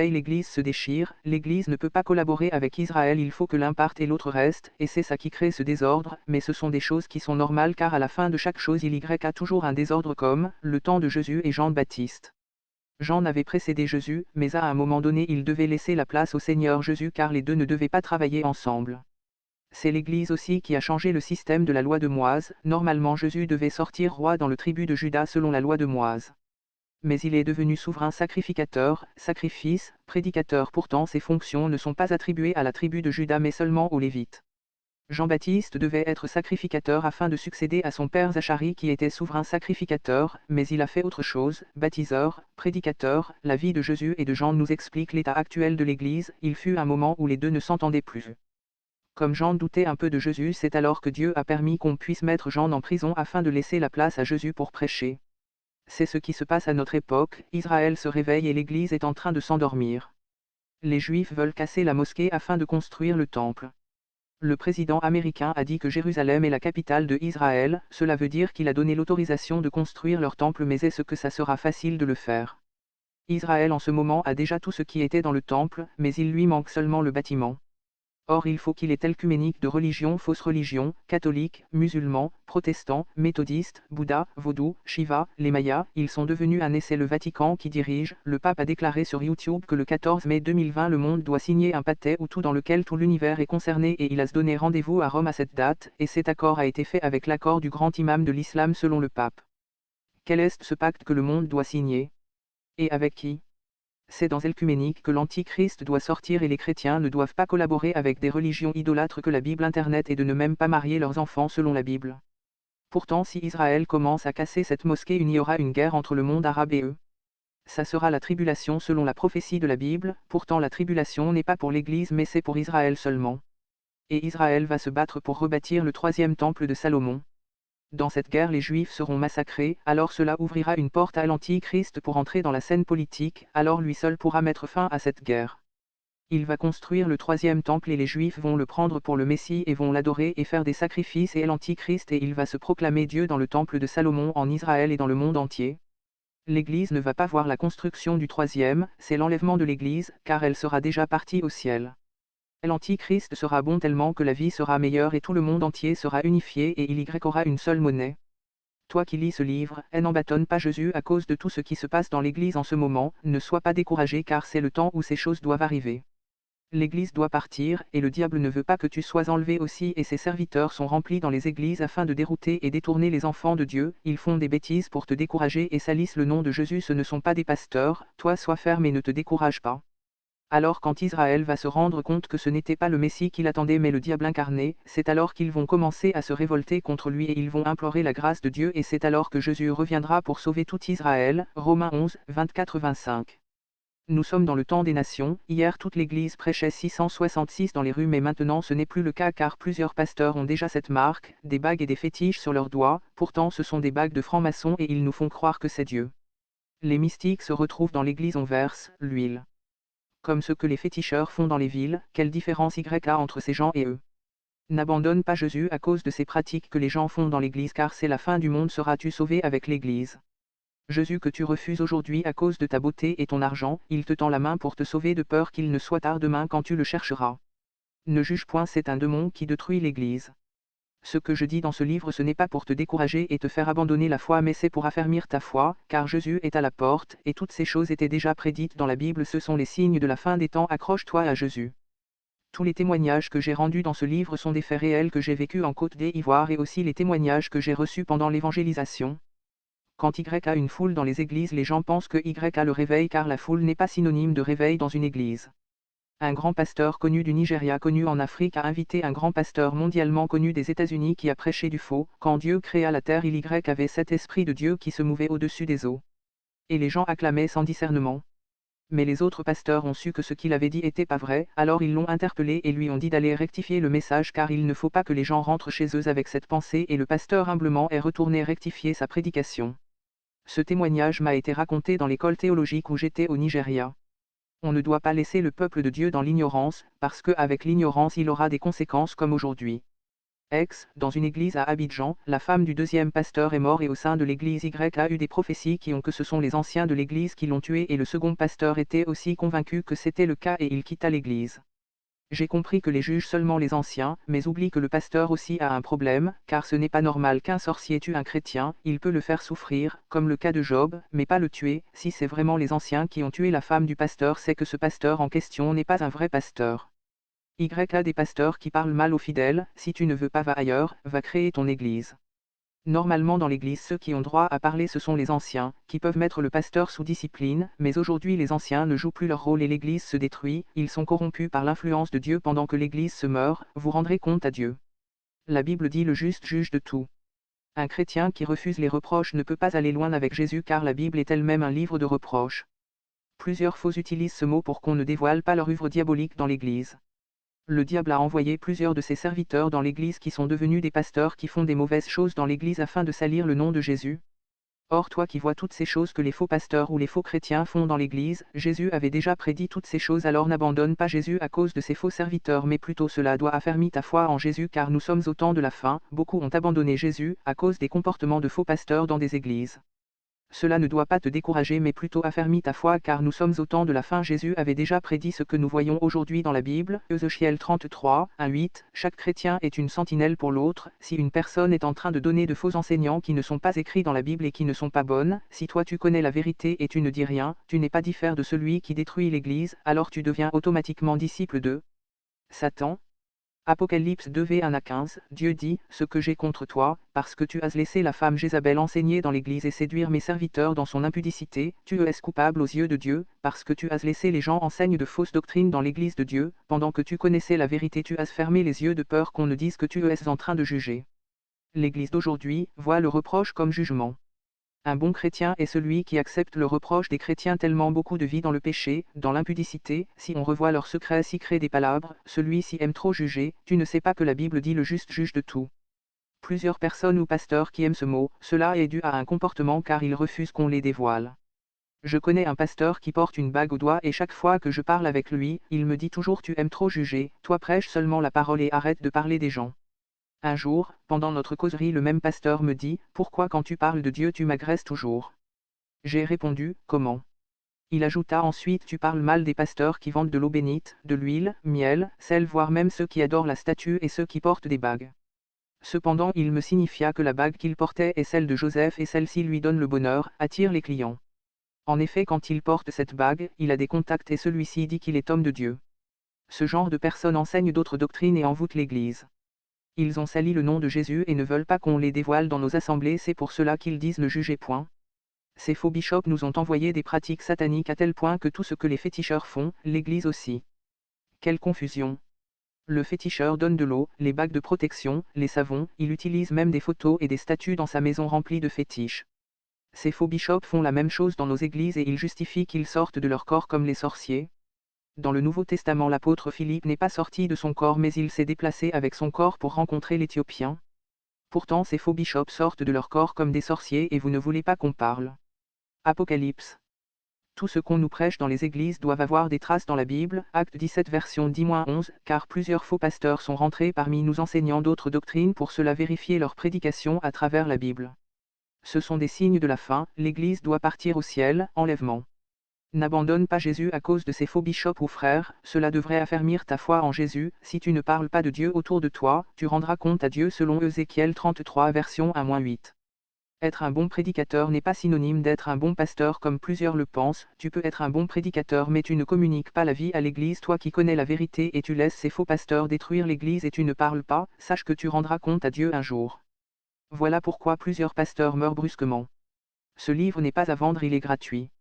Marseille l'Église se déchire, l'Église ne peut pas collaborer avec Israël, il faut que l'un parte et l'autre reste, et c'est ça qui crée ce désordre, mais ce sont des choses qui sont normales car à la fin de chaque chose il y a toujours un désordre comme, le temps de Jésus et Jean-Baptiste. Jean avait précédé Jésus, mais à un moment donné il devait laisser la place au Seigneur Jésus car les deux ne devaient pas travailler ensemble. C'est l'Église aussi qui a changé le système de la loi de Moïse, normalement Jésus devait sortir roi dans le tribu de Juda selon la loi de Moïse. Mais il est devenu souverain sacrificateur, sacrifice, prédicateur, pourtant ces fonctions ne sont pas attribuées à la tribu de Juda mais seulement aux Lévites. Jean-Baptiste devait être sacrificateur afin de succéder à son père Zacharie qui était souverain sacrificateur, mais il a fait autre chose, baptiseur, prédicateur. La vie de Jésus et de Jean nous explique l'état actuel de l'Église, il fut un moment où les deux ne s'entendaient plus. Comme Jean doutait un peu de Jésus, c'est alors que Dieu a permis qu'on puisse mettre Jean en prison afin de laisser la place à Jésus pour prêcher. C'est ce qui se passe à notre époque, Israël se réveille et l'Église est en train de s'endormir. Les Juifs veulent casser la mosquée afin de construire le temple. Le président américain a dit que Jérusalem est la capitale de Israël, cela veut dire qu'il a donné l'autorisation de construire leur temple, mais est-ce que ça sera facile de le faire? Israël en ce moment a déjà tout ce qui était dans le temple, mais il lui manque seulement le bâtiment. Or il faut qu'il ait œcuménique de religions, fausses religions, catholiques, musulmans, protestants, méthodistes, Bouddha, vaudou, Shiva, les Mayas, ils sont devenus un et c'est le Vatican qui dirige. Le pape a déclaré sur YouTube que le 14 mai 2020 le monde doit signer un pacte ou tout dans lequel tout l'univers est concerné et il a donné rendez-vous à Rome à cette date, et cet accord a été fait avec l'accord du grand imam de l'islam selon le pape. Quel est ce pacte que le monde doit signer? Et avec qui? C'est dans l'œcuménique que l'Antichrist doit sortir et les chrétiens ne doivent pas collaborer avec des religions idolâtres que la Bible Internet et de ne même pas marier leurs enfants selon la Bible. Pourtant si Israël commence à casser cette mosquée, il y aura une guerre entre le monde arabe et eux. Ça sera la tribulation selon la prophétie de la Bible, pourtant la tribulation n'est pas pour l'Église mais c'est pour Israël seulement. Et Israël va se battre pour rebâtir le troisième temple de Salomon. Dans cette guerre les Juifs seront massacrés, alors cela ouvrira une porte à l'Antichrist pour entrer dans la scène politique, alors lui seul pourra mettre fin à cette guerre. Il va construire le troisième temple et les Juifs vont le prendre pour le Messie et vont l'adorer et faire des sacrifices et l'Antichrist et il va se proclamer Dieu dans le temple de Salomon en Israël et dans le monde entier. L'Église ne va pas voir la construction du troisième, c'est l'enlèvement de l'Église, car elle sera déjà partie au ciel. L'Antichrist sera bon tellement que la vie sera meilleure et tout le monde entier sera unifié et il y aura une seule monnaie. Toi qui lis ce livre, n'en bâtonne pas Jésus à cause de tout ce qui se passe dans l'Église en ce moment, ne sois pas découragé car c'est le temps où ces choses doivent arriver. L'Église doit partir, et le diable ne veut pas que tu sois enlevé aussi et ses serviteurs sont remplis dans les églises afin de dérouter et détourner les enfants de Dieu, ils font des bêtises pour te décourager et salissent le nom de Jésus, ce ne sont pas des pasteurs, toi sois ferme et ne te décourage pas. Alors quand Israël va se rendre compte que ce n'était pas le Messie qu'il attendait mais le diable incarné, c'est alors qu'ils vont commencer à se révolter contre lui et ils vont implorer la grâce de Dieu et c'est alors que Jésus reviendra pour sauver tout Israël. Romains 11, 24-25. Nous sommes dans le temps des nations, hier toute l'église prêchait 666 dans les rues mais maintenant ce n'est plus le cas car plusieurs pasteurs ont déjà cette marque, des bagues et des fétiches sur leurs doigts, pourtant ce sont des bagues de francs-maçons et ils nous font croire que c'est Dieu. Les mystiques se retrouvent dans l'église, on verse l'huile. Comme ce que les féticheurs font dans les villes, quelle différence y a entre ces gens et eux? N'abandonne pas Jésus à cause de ces pratiques que les gens font dans l'église car c'est la fin du monde, seras-tu sauvé avec l'église? Jésus que tu refuses aujourd'hui à cause de ta beauté et ton argent, il te tend la main pour te sauver de peur qu'il ne soit tard demain quand tu le chercheras. Ne juge point, c'est un démon qui détruit l'église. Ce que je dis dans ce livre ce n'est pas pour te décourager et te faire abandonner la foi mais c'est pour affermir ta foi, car Jésus est à la porte, et toutes ces choses étaient déjà prédites dans la Bible, ce sont les signes de la fin des temps, accroche-toi à Jésus. Tous les témoignages que j'ai rendus dans ce livre sont des faits réels que j'ai vécus en Côte d'Ivoire et aussi les témoignages que j'ai reçus pendant l'évangélisation. Quand Y a une foule dans les églises, les gens pensent que Y a le réveil car la foule n'est pas synonyme de réveil dans une église. Un grand pasteur connu du Nigeria, connu en Afrique, a invité un grand pasteur mondialement connu des États-Unis qui a prêché du faux. Quand Dieu créa la terre, il Y avait cet esprit de Dieu qui se mouvait au-dessus des eaux. Et les gens acclamaient sans discernement. Mais les autres pasteurs ont su que ce qu'il avait dit était pas vrai, alors ils l'ont interpellé et lui ont dit d'aller rectifier le message car il ne faut pas que les gens rentrent chez eux avec cette pensée et le pasteur humblement est retourné rectifier sa prédication. Ce témoignage m'a été raconté dans l'école théologique où j'étais au Nigeria. On ne doit pas laisser le peuple de Dieu dans l'ignorance, parce qu'avec l'ignorance il aura des conséquences comme aujourd'hui. Dans une église à Abidjan, la femme du deuxième pasteur est morte et au sein de l'église Y a eu des prophéties qui ont que ce sont les anciens de l'église qui l'ont tué et le second pasteur était aussi convaincu que c'était le cas et il quitta l'église. J'ai compris que les jugent seulement les anciens, mais oublie que le pasteur aussi a un problème, car ce n'est pas normal qu'un sorcier tue un chrétien, il peut le faire souffrir, comme le cas de Job, mais pas le tuer. Si c'est vraiment les anciens qui ont tué la femme du pasteur, c'est que ce pasteur en question n'est pas un vrai pasteur. Y a des pasteurs qui parlent mal aux fidèles, si tu ne veux pas va ailleurs, va créer ton église. Normalement dans l'église ceux qui ont droit à parler ce sont les anciens, qui peuvent mettre le pasteur sous discipline, mais aujourd'hui les anciens ne jouent plus leur rôle et l'église se détruit, ils sont corrompus par l'influence de Dieu pendant que l'église se meurt, vous rendrez compte à Dieu. La Bible dit le juste juge de tout. Un chrétien qui refuse les reproches ne peut pas aller loin avec Jésus car la Bible est elle-même un livre de reproches. Plusieurs faux utilisent ce mot pour qu'on ne dévoile pas leur œuvre diabolique dans l'église. Le diable a envoyé plusieurs de ses serviteurs dans l'église qui sont devenus des pasteurs qui font des mauvaises choses dans l'église afin de salir le nom de Jésus. Or toi qui vois toutes ces choses que les faux pasteurs ou les faux chrétiens font dans l'église, Jésus avait déjà prédit toutes ces choses alors n'abandonne pas Jésus à cause de ses faux serviteurs mais plutôt cela doit affermir ta foi en Jésus car nous sommes au temps de la fin, beaucoup ont abandonné Jésus à cause des comportements de faux pasteurs dans des églises. Cela ne doit pas te décourager mais plutôt affermir ta foi car nous sommes au temps de la fin. Jésus avait déjà prédit ce que nous voyons aujourd'hui dans la Bible, Ézéchiel 33, 1-8, chaque chrétien est une sentinelle pour l'autre, si une personne est en train de donner de faux enseignants qui ne sont pas écrits dans la Bible et qui ne sont pas bonnes, si toi tu connais la vérité et tu ne dis rien, tu n'es pas différent de celui qui détruit l'Église, alors tu deviens automatiquement disciple de Satan. Apocalypse 2:1-15, Dieu dit, ce que j'ai contre toi, parce que tu as laissé la femme Jézabel enseigner dans l'église et séduire mes serviteurs dans son impudicité, tu es coupable aux yeux de Dieu, parce que tu as laissé les gens enseignent de fausses doctrines dans l'église de Dieu, pendant que tu connaissais la vérité tu as fermé les yeux de peur qu'on ne dise que tu es en train de juger. L'église d'aujourd'hui voit le reproche comme jugement. Un bon chrétien est celui qui accepte le reproche des chrétiens tellement beaucoup de vie dans le péché, dans l'impudicité, si on revoit leurs secrets s'y crée des palabres, celui-ci aime trop juger, tu ne sais pas que la Bible dit le juste juge de tout. Plusieurs personnes ou pasteurs qui aiment ce mot, cela est dû à un comportement car ils refusent qu'on les dévoile. Je connais un pasteur qui porte une bague au doigt et chaque fois que je parle avec lui, il me dit toujours tu aimes trop juger, toi prêche seulement la parole et arrête de parler des gens. Un jour, pendant notre causerie le même pasteur me dit, pourquoi quand tu parles de Dieu tu m'agresses toujours? J'ai répondu, comment? Il ajouta ensuite tu parles mal des pasteurs qui vendent de l'eau bénite, de l'huile, miel, sel voire même ceux qui adorent la statue et ceux qui portent des bagues. Cependant il me signifia que la bague qu'il portait est celle de Joseph et celle-ci lui donne le bonheur, attire les clients. En effet quand il porte cette bague, il a des contacts et celui-ci dit qu'il est homme de Dieu. Ce genre de personnes enseignent d'autres doctrines et envoûtent l'Église. Ils ont sali le nom de Jésus et ne veulent pas qu'on les dévoile dans nos assemblées, c'est pour cela qu'ils disent ne jugez point. Ces faux bishops nous ont envoyé des pratiques sataniques à tel point que tout ce que les féticheurs font, l'Église aussi. Quelle confusion! Le féticheur donne de l'eau, les bagues de protection, les savons, il utilise même des photos et des statues dans sa maison remplie de fétiches. Ces faux bishops font la même chose dans nos églises et ils justifient qu'ils sortent de leur corps comme les sorciers. Dans le Nouveau Testament l'apôtre Philippe n'est pas sorti de son corps mais il s'est déplacé avec son corps pour rencontrer l'Éthiopien. Pourtant ces faux bishops sortent de leur corps comme des sorciers et vous ne voulez pas qu'on parle. Apocalypse. Tout ce qu'on nous prêche dans les églises doit avoir des traces dans la Bible, Acte 17 version 10-11, car plusieurs faux pasteurs sont rentrés parmi nous enseignant d'autres doctrines pour cela vérifier leur prédication à travers la Bible. Ce sont des signes de la fin, l'Église doit partir au ciel, enlèvement. N'abandonne pas Jésus à cause de ces faux bishops ou frères, cela devrait affermir ta foi en Jésus, si tu ne parles pas de Dieu autour de toi, tu rendras compte à Dieu selon Ézéchiel 33 version 1-8. Être un bon prédicateur n'est pas synonyme d'être un bon pasteur comme plusieurs le pensent, tu peux être un bon prédicateur mais tu ne communiques pas la vie à l'Église toi qui connais la vérité et tu laisses ces faux pasteurs détruire l'Église et tu ne parles pas, sache que tu rendras compte à Dieu un jour. Voilà pourquoi plusieurs pasteurs meurent brusquement. Ce livre n'est pas à vendre, il est gratuit.